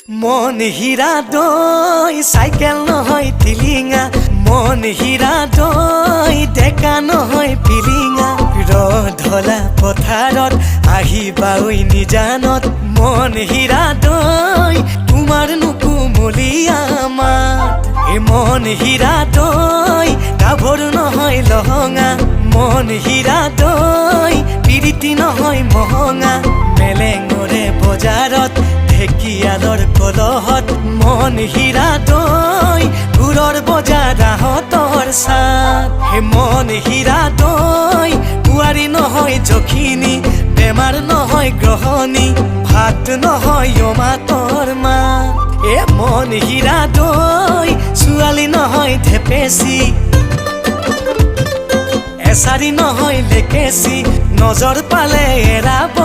মন হীৰা দৈ চাইকেল নহয় টিলিঙা মন হীৰা দৈ ডেকা নহয় পিলিঙা ৰধলা পথাৰত আহিবা ঐ নিজানত মন হীৰা দৈ তোমাৰ নুকুমলীয়া মাত এ মন হীৰা দৈ গাভৰু নহয় লহঙা মন হীৰা দৈ পিৰিতি নহয় মহঙা মেলেঙৰে বজাৰত ঢেকিয়ালৰ কলহত মন হীৰা দৈ গুৰৰ বজাৰাহঁতৰ চাত হে মন হীৰা দৈ বোৱাৰী নহয় জখিনী বেমাৰ নহয় গ্ৰহণী ভাত নহয় অমাতৰ মা এ মন হীৰা দৈ ছোৱালী নহয় ধেপেচি এচাৰি নহয় লেকেচি নজৰ পালে এৰাব